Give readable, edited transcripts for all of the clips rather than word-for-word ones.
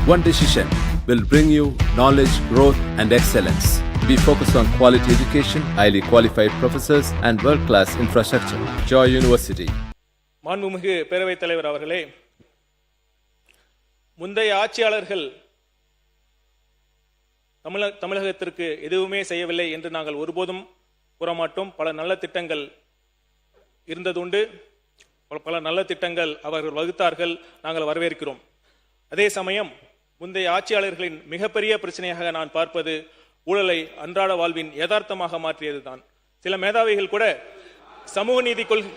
One decision will bring you knowledge, growth, and excellence. We focus on quality education, highly qualified professors, and world-class infrastructure. Joy University. மாண்புமிகு பேரவைத் தலைவர் அவர்களே, முந்தைய ஆட்சியாளர்கள் தமிழகத்திற்கு எதுவுமே செய்யவில்லை என்று நாங்கள் ஒருபோதும் கூறமாட்டோம். பல நல்ல திட்டங்கள் இருந்ததுண்டு, பல நல்ல திட்டங்கள் அவர்கள் வகுத்தார்கள், நாங்கள் வரவேற்கிறோம். அதே சமயம் முந்தைய ஆட்சியாளர்களின் மிகப்பெரிய பிரச்சனையாக நான் பார்ப்பது ஊழலை அன்றாட வாழ்வின் யதார்த்தமாக மாற்றியதுதான். சில மேதாவிகள் கூட சமூக நீதி கொள்கை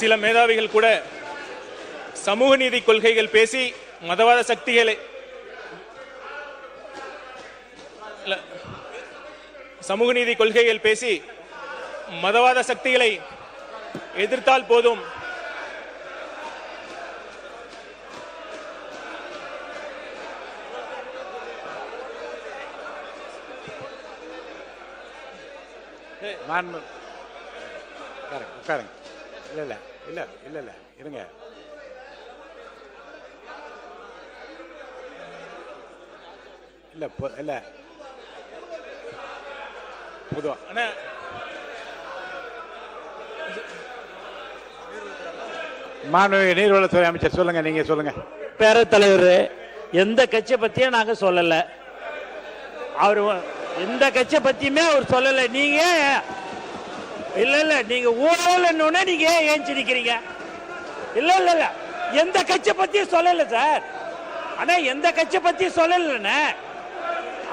சில மேதாவிகள் கூட சமூக நீதி கொள்கைகள் பேசி மதவாத சக்திகளை சமூக நீதி கொள்கைகள் பேசி மதவாத சக்திகளை எதிர்த்தால் போதும் இருங்க. இல்ல பொதுவா மாண்புமிகு நீர்வளத்துறை அமைச்சர் சொல்லுங்க. நீங்க சொல்லுங்க. பேரவைத் தலைவர், எந்த கட்சியை பத்தியும் நாங்க சொல்லல. அவரு எந்த கட்சியை பத்தியுமே அவர் சொல்லல. நீங்க இல்ல நீங்க ஊழல் நீங்க ஏன் சிரிக்கிறீங்க? இல்ல எந்த கட்சியை பத்தியும் சொல்லல சார். ஆனா எந்த கட்சியை பத்தியும் சொல்லல.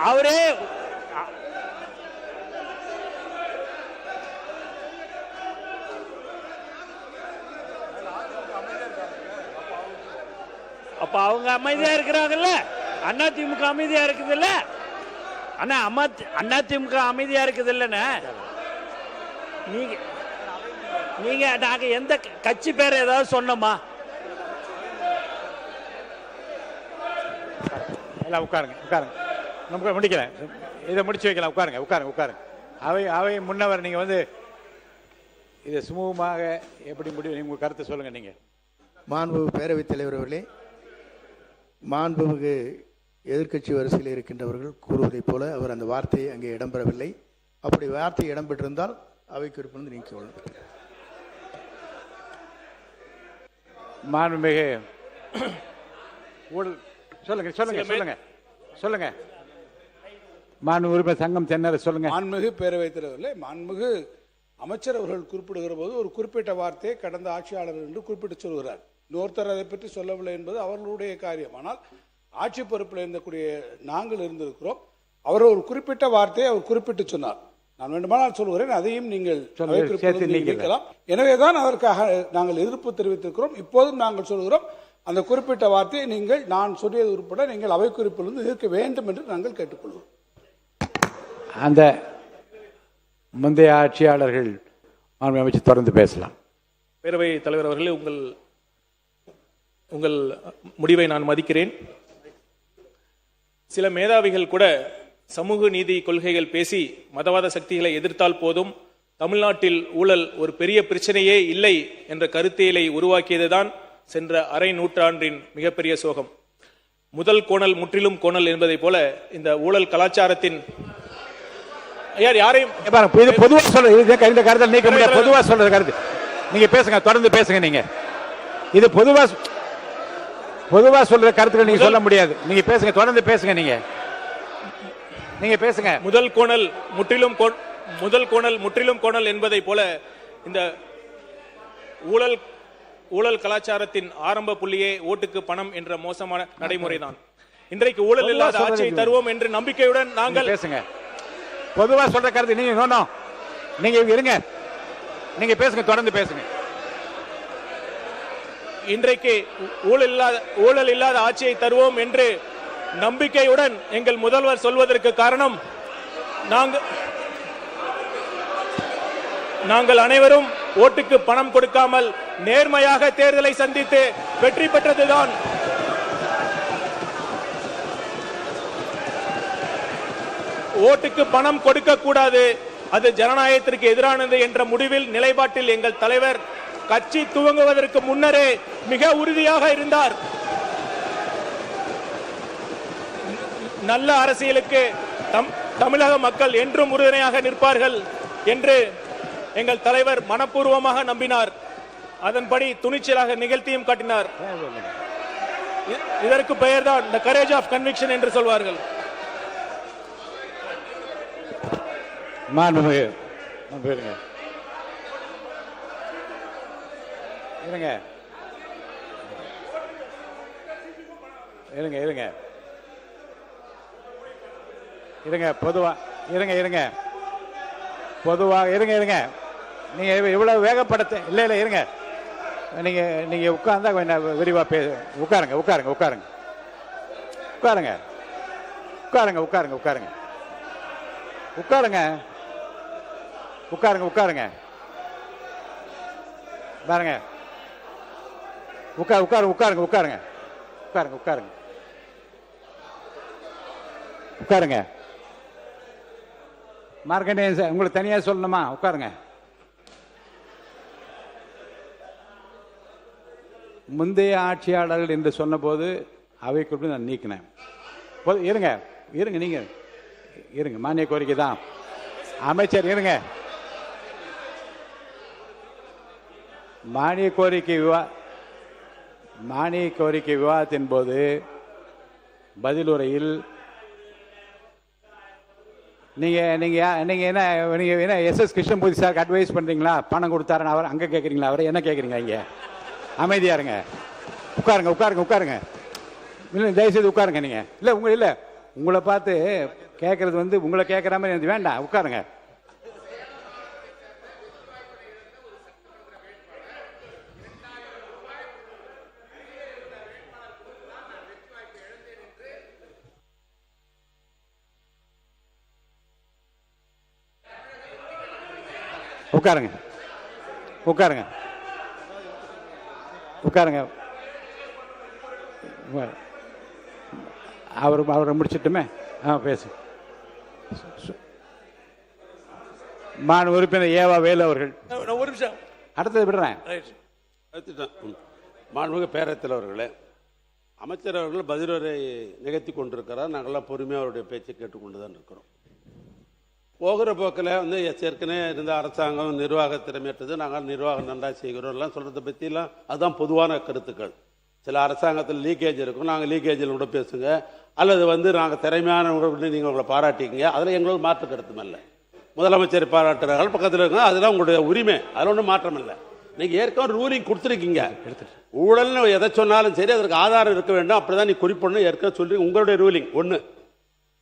அவரே அப்ப அவங்க அமைதியா இருக்கிறாங்கல்ல, அதிமுக அமைதியா இருக்குது இல்ல? ஆனா அதிமுக அமைதியா இருக்குது இல்லன்னு நீங்க நாங்க எந்த கட்சி பேர் ஏதாவது சொன்னோமா? உட்காருங்க. நமக்கு முடிக்கல, இதை முடிச்சு வைக்கலாம். உட்காருங்க. அவை முன்னவர் நீங்க இதை சுமூகமாக எப்படி முடிவு, உங்க கருத்தை சொல்லுங்க. நீங்க மாண்புமிகு பேரவைத் தலைவர் அவர்களே, மாண்புமிகு எதிர்க்கட்சி வரிசையில் இருக்கின்றவர்கள் கூறுவதைப் போல அவர் அந்த வார்த்தையை அங்கே இடம்பெறவில்லை. அப்படி வார்த்தை இடம்பெற்றிருந்தால் அவை குறிப்பிலிருந்து நீக்கிக்கொள்ளும். மாண்புமிகு சொல்லுங்க. மாண்புமிகு உறுப்பினர் சங்கம் தென்னர சொல்லுங்க. மாண்புமிகு பேரவைத் தலைவர்களே, மாண்புமிகு அமைச்சர் அவர்கள் குறிப்பிடுகிற போது ஒரு குறிப்பிட்ட வார்த்தையை கடந்த ஆட்சியாளர் என்று குறிப்பிட்டு சொல்கிறார். இன்னொருத்தர் அதை பற்றி சொல்லவில்லை என்பது அவர்களுடைய காரியம். ஆனால் ஆட்சி பொறுப்பில் இருந்தக்கூடிய நாங்கள் இருந்திருக்கிறோம். அவர் ஒரு குறிப்பிட்ட வார்த்தையை அவர் குறிப்பிட்டு சொன்னார். நான் வேண்டுமானால் சொல்கிறேன், அதையும் நீங்கள் நீக்கலாம். எனவேதான் அதற்காக நாங்கள் எதிர்ப்பு தெரிவித்திருக்கிறோம். இப்போதும் நாங்கள் சொல்கிறோம், அந்த குறிப்பிட்ட வார்த்தையை நீங்கள் நான் சொல்லியது உட்பட நீங்கள் அவை குறிப்பிலிருந்து இருக்க வேண்டும் என்று நாங்கள் கேட்டுக்கொள்கிறோம். அந்த முந்தைய ஆட்சியாளர்கள் அமைச்சர் தொடர்ந்து பேசலாம். பேரவை தலைவர் அவர்களே, உங்கள் முடிவை நான் மதிக்கிறேன். சில மேதாவிகள் கூட சமூக நீதி கொள்கைகள் பேசி மதவாத சக்திகளை எதிர்த்தால் போதும், தமிழ்நாட்டில் ஊழல் ஒரு பெரிய பிரச்சனையே இல்லை என்ற கருத்தியலை உருவாக்கியதுதான் சென்ற அரை நூற்றாண்டின் மிகப்பெரிய சோகம். முதல் கோணல் முற்றிலும் கோணல் என்பதை போல இந்த ஊழல் கலாச்சாரத்தின் யாரையும் பொதுவாக சொல்ற கருத்து நீங்க பேசுங்க, தொடர்ந்து பேசுங்க. நீங்க இது பொதுவா சொல்ற கருத்துக்கள் நீங்க சொல்ல முடியாது. நீங்க பேசுங்க, தொடர்ந்து பேசுங்க. நீங்க பேசுங்க. முதல் கோணல் முற்றிலும் கோணல் என்பதை போல இந்த ஊழல் கலாச்சாரத்தின் ஆரம்ப புள்ளியே ஓட்டுக்கு பணம் என்ற மோசமான நடைமுறைதான். இன்றைக்கு ஊழல் இல்லாத ஆட்சியை தருவோம் என்று நம்பிக்கையுடன் நாங்கள் பேசுங்க. பொதுவா சொல்ற கருத்து நீங்க இருங்க. நீங்க பேசுங்க, தொடர்ந்து பேசுங்க. இன்றைக்கு ஊழல் இல்லாத ஆட்சியை தருவோம் என்று நம்பிக்கையுடன் எங்கள் முதல்வர் சொல்வதற்கு காரணம், நாங்கள் அனைவரும் ஓட்டுக்கு பணம் கொடுக்காமல் நேர்மையாக தேர்தலை சந்தித்து வெற்றி பெற்றதுதான். ஓட்டுக்கு பணம் கொடுக்க கூடாது, அது ஜனநாயகத்திற்கு எதிரானது என்ற முடிவில் நிலைப்பாட்டில் எங்கள் தலைவர் கட்சி துவங்குவதற்கு முன்னரே மிக உறுதியாக இருந்தார். நல்ல அரசியலுக்கு தமிழக மக்கள் என்றும் உறுதுணையாக நிற்பார்கள் என்று எங்கள் தலைவர் மனப்பூர்வமாக நம்பினார். அதன்படி துணிச்சலாக நிகழ்த்தியும் காட்டினார். இதற்கு பெயர்தான் the courage of conviction என்று சொல்வார்கள். மாண்புமிகு இருங்க இருங்க இருங்க இருங்க பொதுவா இருங்க பொதுவாக இருங்க நீங்க இவ்வளவு வேகப்படுத்த இல்ல இருங்க நீங்க உட்கார்ந்தா கொஞ்சம் விரிவா உட்காருங்க உட்காருங்க உட்காருங்க உட்காருங்க உட்காருங்க உட்காருங்க உட்காருங்க உட்காருங்க உட்காருங்க உட்காருங்க பாருங்க உட்காருங்க உட்காருங்க உட்காருங்க உட்காருங்க உட்காருங்க மார்க்கண்டேயன் சார் உங்களுக்கு தனியா சொல்லணுமா? உட்காருங்க. முந்தைய ஆட்சியாளர்கள் என்று சொன்னபோது அவைக்குள் நான் நீக்கினேன். இருங்க இருங்க நீங்க இருங்க மானிய கோரிக்கை தான் அமைச்சர் இருங்க. மானிய கோரிக்கை விவாதத்தின் போது பதிலுரையில் நீங்க என்ன எஸ் கிருஷ்ணமூர்த்தி சாருக்கு அட்வைஸ் பண்றீங்களா? பணம் கொடுத்தாருன்னு அவர் அங்க கேட்குறீங்களா? அவரை என்ன கேட்குறீங்க? இங்க அமைதியா இருங்க. உட்காருங்க. இல்லை தயவுசெய்து உட்காருங்க. நீங்க இல்ல உங்களை பார்த்து கேட்கறது உங்களை கேட்கற மாதிரி எனக்கு வேண்டாம். உட்காருங்க. அவரை முடிச்சிட்டுமே பேசு. மாண்பு உறுப்பினர் ஏவா வேலு அவர்கள். ஒரு நிமிஷம் அடுத்தது விடுறேன். மாண்புமிகு பேரவைத் அவர்களே, அமைச்சர் அவர்கள் பதிலுரை நிகழ்த்தி கொண்டிருக்கிறார். நாங்கள்லாம் பொறுமையாக அவருடைய பேச்சை கேட்டுக்கொண்டு தான் இருக்கிறோம். போகிற போக்கில் ஏற்கனவே இருந்த அரசாங்கம் நிர்வாக திறமையற்றது, நாங்கள் நிர்வாகம் நன்றாக செய்கிறோம் எல்லாம் சொல்கிறத பற்றிலாம் அதுதான் பொதுவான கருத்துக்கள். சில அரசாங்கத்தில் லீக்கேஜ் இருக்கும், நாங்கள் லீக்கேஜில் கூட பேசுங்க, அல்லது நாங்கள் திறமையான நீங்கள் உங்களை பாராட்டிக்கிங்க, அதில் எங்களுக்கு மாற்று கருத்தும் இல்லை. முதலமைச்சர் பாராட்டுறார்கள், பக்கத்தில் இருக்காங்க, அதெல்லாம் உங்களுடைய உரிமை, அதில் ஒன்றும் மாற்றம் இல்லை. நீங்கள் ஏற்கனவே ரூலிங் கொடுத்துருக்கீங்க. ஊழல்னு எதை சொன்னாலும் சரி அதற்கு ஆதாரம் இருக்க வேண்டும், அப்படிதான் நீ குறிப்பிடணும் ஏற்கனவே சொல்லி உங்களுடைய ரூலிங் ஒன்று.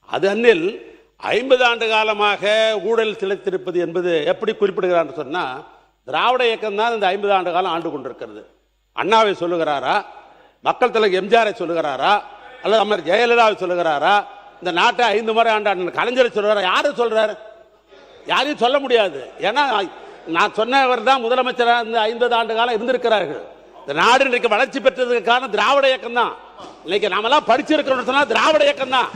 அது அன்னில் 50 ஆண்டு காலமாக ஊழல் திளைத்திருப்பது என்பது எப்படி குறிப்பிடுகிறான்னு சொன்னால், திராவிட இயக்கம் தான் இந்த 50 ஆண்டு காலம் ஆண்டு கொண்டிருக்கிறது. அண்ணாவை சொல்லுகிறாரா, மக்கள் தலைவர் எம்ஜிஆரை சொல்லுகிறாரா, அல்லது அமர் ஜெயலலிதாவை சொல்லுகிறாரா, இந்த நாட்டை 5 முறை ஆண்டு கலைஞரை சொல்லுகிறாரா? யாரும் சொல்றாரு? யாரையும் சொல்ல முடியாது. ஏன்னா நான் சொன்னவர் தான் முதலமைச்சராக இந்த 50 ஆண்டு காலம் இருந்திருக்கிறார்கள். இந்த நாடு இன்றைக்கு வளர்ச்சி பெற்றதுக்கு காரணம் திராவிட இயக்கம் தான். இன்னைக்கு நாமெல்லாம் படிச்சிருக்கிறோம் சொன்னா திராவிட இயக்கம் தான்.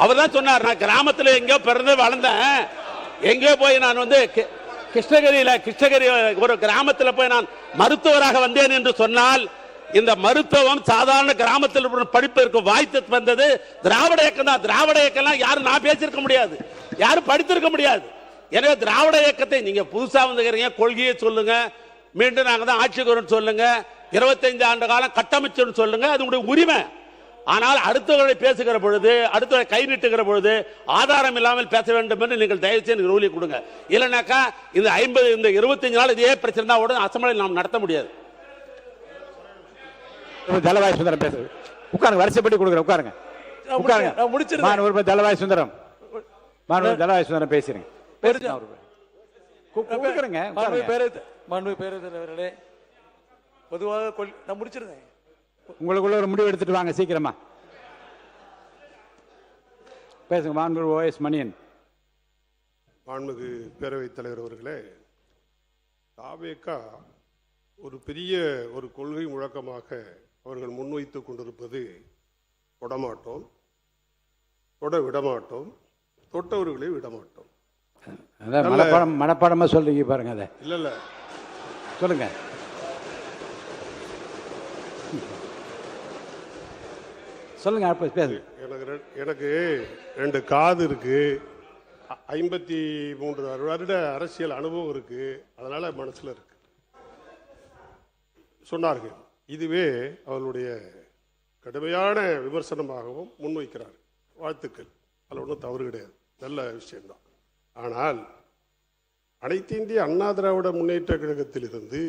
அவர் தான் சொன்னார், நான் கிராமத்தில் எங்கேயோ பிறந்து வளர்ந்தேன், எங்கேயோ போய் நான் கிருஷ்ணகிரி ஒரு கிராமத்தில் போய் நான் மருத்துவராக வந்தேன் என்று சொன்னால், இந்த மருத்துவம் சாதாரண கிராமத்தில் படிப்பதற்கு வாய்ப்பு வந்தது திராவிட இயக்கம் தான். திராவிட இயக்கம் யாரும் நான் பேசியிருக்க முடியாது, யாரும் படித்திருக்க முடியாது. எனவே திராவிட இயக்கத்தை நீங்க புதுசா வந்துக்கிறீங்க, கொள்கையை சொல்லுங்க, மீண்டும் நாங்க தான் ஆட்சிக்கு வரும் சொல்லுங்க, 25 ஆண்டு காலம் கட்டமைச்சு சொல்லுங்க, அது உங்களுடைய உரிமை. ஆனால் அடுத்தவர்களை பேசுகிற பொழுது, அடுத்தவரை கை நீட்டுகிற பொழுது ஆதாரம் இல்லாமல் பேச வேண்டும் என்று நீங்கள் தயவு செய்து ரூலி கொடுங்க. இல்லைனாக்கா இந்த 25 நாள் இதே பிரச்சனை தான் உடனே அசம்பிளி நாம் நடத்த முடியாது. தலவாய் சுந்தரம் பேசுறது. உட்காருங்க, வரிசைப்படி கொடுக்குறேன். உட்காருங்க. தலவாய் சுந்தரம் பேசுறேன். பொதுவாக நான் முடிச்சிருந்தேன். உங்களுக்குள்ள ஒரு முடிவு எடுத்துட்டு வாங்க சீக்கிரமா. பேசுங்க. மாண்புமிகு ஓஎஸ் மணியன். மாண்புமிகு பேரவைத் தலைவர் அவர்களே, தாவேகா ஒரு பெரிய ஒரு கொள்கை முழக்கமாக அவர்கள் முன்வைத்துக் கொண்டிருப்பது தொடமாட்டோம், தொட விடமாட்டோம், தொட்டவர்களை விட மாட்டோம். அதான் மனப்பாடமாக சொல்றீங்க பாருங்க. அதை இல்லை சொல்லுங்க. சொல்லுங்க. எனக்கு 2 காது இருக்கு, 53 வருட அரசியல் அனுபவம் இருக்கு, அதனால மனசுல இருக்கு சொன்னார்கள். இதுவே அவர்களுடைய கடுமையான விமர்சனமாகவும் முன்வைக்கிறார். வாழ்த்துக்கள், அதில் ஒன்றும் தவறு கிடையாது, நல்ல விஷயம்தான். ஆனால் அனைத்து இந்திய அண்ணா திராவிட முன்னேற்ற கழகத்திலிருந்து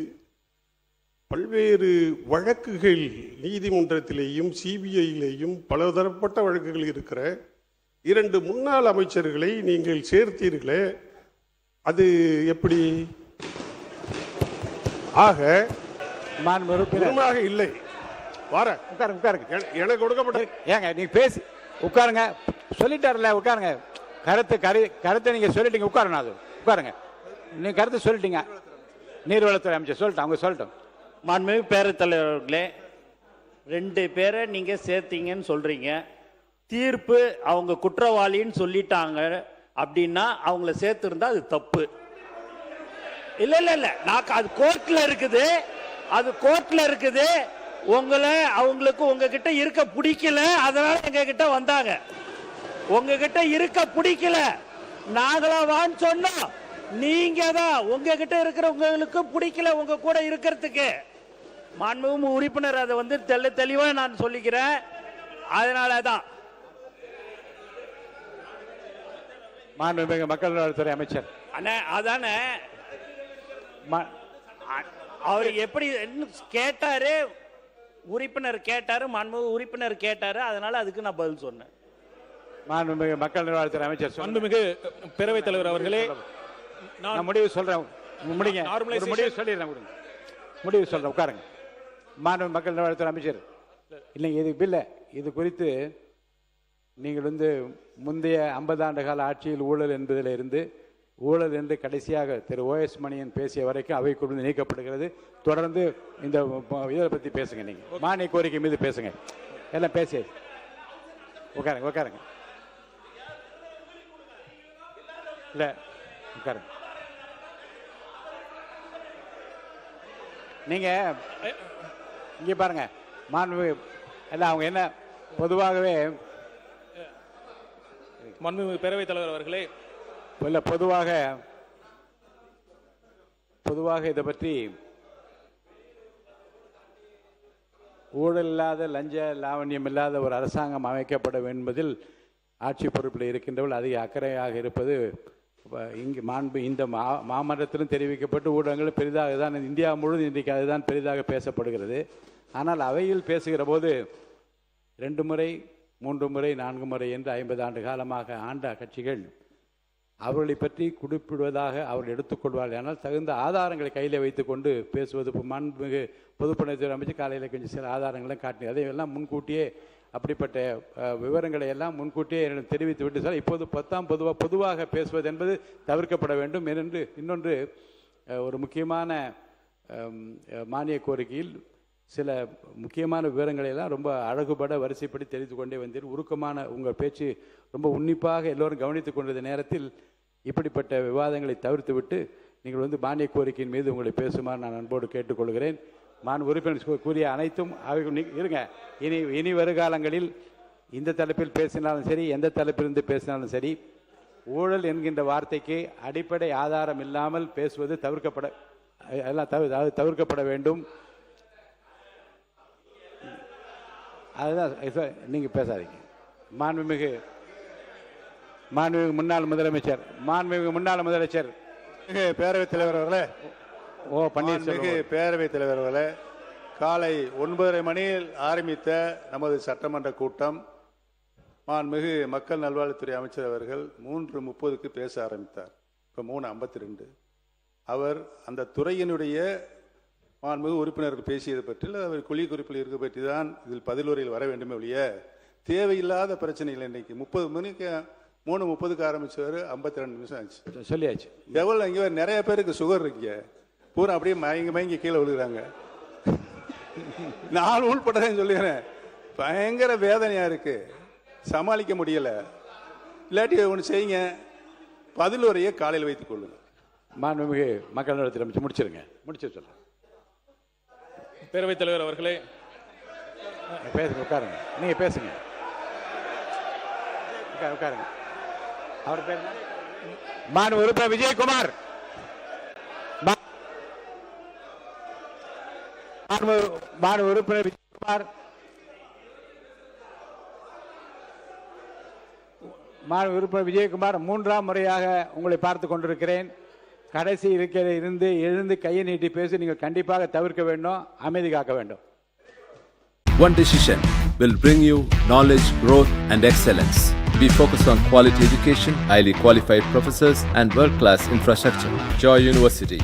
பல்வேறு வழக்குகள் நீதிமன்றத்திலேயும் சிபிஐயிலேயும் பலதரப்பட்ட வழக்குகள் இருக்கிற 2 முன்னாள் அமைச்சர்களை நீங்கள் சேர்த்தீர்களே, அது எப்படி? ஆக இல்லை. வார உட்காருங்க. எனக்கு கொடுக்கப்பட்ட ஏங்க நீங்க பேசி உட்காருங்க. சொல்லிட்டாருல, உட்காருங்க. கருத்தை நீங்க சொல்லிட்டீங்க, உட்காருங்க. அது உட்காருங்க. நீங்க கருத்தை சொல்லிட்டீங்க. நீர்வளத்துறை அமைச்சர் சொல்லிட்டோம், அவங்க சொல்லிட்டோம். மாண்புமிகு பேரவைத் தலைவர் அவர்களே, 2 பேரை நீங்க சேர்த்தீங்கன்னு சொல்றீங்க. தீர்ப்பு அவங்க குற்றவாளின்னு சொல்லிட்டாங்க அப்படின்னா அவங்கள சேர்த்திருந்தா அது தப்பு. இல்ல நான் அது கோர்ட்ல இருக்குது, அது கோர்ட்ல இருக்குது. அவங்களுக்கு உங்ககிட்ட இருக்க பிடிக்கல, அதனால எங்க கிட்ட வந்தாங்க. உங்ககிட்ட இருக்க பிடிக்கல, நாங்களா வான்னு சொன்னோம். நீங்க தான் உங்ககிட்ட இருக்கிறவங்களுக்கு பிடிக்கல உங்க கூட இருக்கிறதுக்கு. மாண்புமிகு உறுப்பினர் அதை தெளிவா நான் சொல்லிக்கிறேன். அதனாலதான் மாண்புமிகு மக்கள் நலத்துறை அமைச்சர் அதானே அவர் எப்படி கேட்டாரு, உறுப்பினர் கேட்டாரு, மாண்புமிகு உறுப்பினர் கேட்டாரு, அதனால அதுக்கு நான் பதில் சொன்னேன். மாண்புமிகு மக்கள் நலத்துறை அமைச்சர். மாண்புமிகு பேரவைத் தலைவர் அவர்களே, நான் முடிவு சொல்றேன். முடிங்க. முடிவு சொல்லிடுறேன். முடிவு சொல்றேன், உட்காருங்க. மாண்புமிகு மக்கள் நலத்துறை அமைச்சர், இல்லைங்க இது பில்ல, இது குறித்து நீங்கள் முந்தைய 50 ஆண்டு கால ஆட்சியில் ஊழல் என்பதில் இருந்து ஊழல் என்று கடைசியாக திரு OS மணியன் பேசிய வரைக்கும் அவைக்குழு நீக்கப்படுகிறது. தொடர்ந்து இந்த இதை பற்றி பேசுங்க. நீங்கள் மானிய கோரிக்கை மீது பேசுங்க. எல்லாம் பேசி உட்காருங்க. இல்லை உட்காருங்க. நீங்க இங்கே பாருங்க. மாண்புமிகு எல்லாம் அவங்க என்ன பொதுவாகவே மாண்புமிகு பேரவைத் தலைவர் அவர்களே, இல்லை பொதுவாக இதை பற்றி ஊழல் இல்லாத லஞ்ச லாவண்யம் இல்லாத ஒரு அரசாங்கம் அமைக்கப்பட என்பதில் ஆட்சி பொறுப்பில் இருக்கின்றவர்கள் அதிக அக்கறையாக இருப்பது இங்கு இந்த மாமன்றத்திலும் தெரிவிக்கப்பட்டு ஊடகங்களும் பெரிதாக தான் இந்தியா முழுவதும் இன்றைக்கு அதுதான் பெரிதாக பேசப்படுகிறது. ஆனால் அவையில் பேசுகிற போது 2 முறை 3 முறை 4 முறை என்று 50 ஆண்டு காலமாக ஆண்ட கட்சிகள் அவர்களை பற்றி குறிப்பிடுவதாக அவர்கள் எடுத்துக்கொள்வார்கள். ஆனால் தகுந்த ஆதாரங்களை கையில் வைத்துக்கொண்டு பேசுவது. மாண்புமிகு பொதுப்பணித்துறை அமைச்சர் காலையில் கொஞ்சம் சில ஆதாரங்களை காட்டினது, அதையெல்லாம் முன்கூட்டியே அப்படிப்பட்ட விவரங்களை எல்லாம் முன்கூட்டியே என்னிடம் தெரிவித்து விட்டு சார் இப்போது பொதுவாக பேசுவது என்பது தவிர்க்கப்பட வேண்டும் என்று இன்னொன்று ஒரு முக்கியமான மானிய கோரிக்கையில் சில முக்கியமான விவரங்களை எல்லாம் ரொம்ப அழகுபட வரிசைப்படி தெரிந்து கொண்டே வந்தீர். உருக்கமான உங்கள் பேச்சு ரொம்ப உன்னிப்பாக எல்லோரும் கவனித்துக் கொண்டிருந்த நேரத்தில் இப்படிப்பட்ட விவாதங்களை தவிர்த்து விட்டு நீங்கள் மானிய கோரிக்கையின் மீது உங்களை பேசுமாறு நான் அன்போடு கேட்டுக்கொள்கிறேன். உறுப்பினர் கூறிய அனைத்தும் இருங்க. இனி வருகாலங்களில் இந்த தலைப்பில் பேசினாலும் சரி, எந்த தலைப்பிலிருந்து பேசினாலும் சரி, ஊழல் என்கின்ற வார்த்தைக்கு அடிப்படை ஆதாரம் இல்லாமல் பேசுவது தவிர்க்கப்பட வேண்டும். அதுதான் நீங்க பேசாதீங்க. மாண்புமிகு முன்னாள் முதலமைச்சர் பேரவைத் தலைவர் அவர்களே, பேரவைத் தலைவர் அவர்களே, காலை 9:30 மணியில் ஆரம்பித்த நமது சட்டமன்ற கூட்டம் மாண்புமிகு மக்கள் நல்வாழ்வுத்துறை அமைச்சர் அவர்கள் 3:30க்கு பேச ஆரம்பித்தார். இப்போ 3:52. அவர் அந்த துறையினுடைய மாண்புமிகு உறுப்பினர்கள் பேசியது பற்றி அவர் குழி குறிப்பில் இருக்க பற்றி தான் இதில் பதிலுரையில் வர வேண்டுமே ஒழிய தேவையில்லாத பிரச்சனைகள். இன்னைக்கு 30 மணிக்கு 3:30க்கு ஆரம்பிச்சவர் 52 நிமிஷம் ஆச்சு. சொல்லியாச்சு. எவ்வளோ இங்கே நிறைய பேருக்கு சுகர் இருக்கீங்க, பூரா அப்படியே மயங்கி கீழே விழுகிறாங்க. நான் உள்பட்டதுன்னு சொல்லிக்கிறேன். பயங்கர வேதனையா இருக்கு, சமாளிக்க முடியல. இல்லாட்டி ஒன்று செய்யுங்க, பதில் உரையை காலையில் வைத்துக் கொள்ளுங்கள். மாண்புமிகு மக்கள் நலத்துறை அமைச்சர் முடிச்சிருங்க, முடிச்சு சொல்லுங்க. பேரவைத் தலைவர் அவர்களே, பேசுங்க, உட்காருங்க, நீங்க பேசுங்க, உட்காருங்க. அவர் பேர் மாண்பு உறுப்பினர் விஜயகுமார். மாண்பு உறுப்பினர் விஜயகுமார். மாண்பு உறுப்பினர் விஜயகுமார், 3ஆம் முறையாக உங்களை பார்த்து கொண்டிருக்கிறேன். கடைசி இருக்கையில் இருந்து எழுந்து கையை நீட்டி பேசி நீங்கள் கண்டிப்பாக தவிர்க்க வேண்டும், அமைதி காக்க வேண்டும். One decision will bring you knowledge, growth, and excellence. We focus on quality education, highly qualified professors, and world-class infrastructure. Joy University.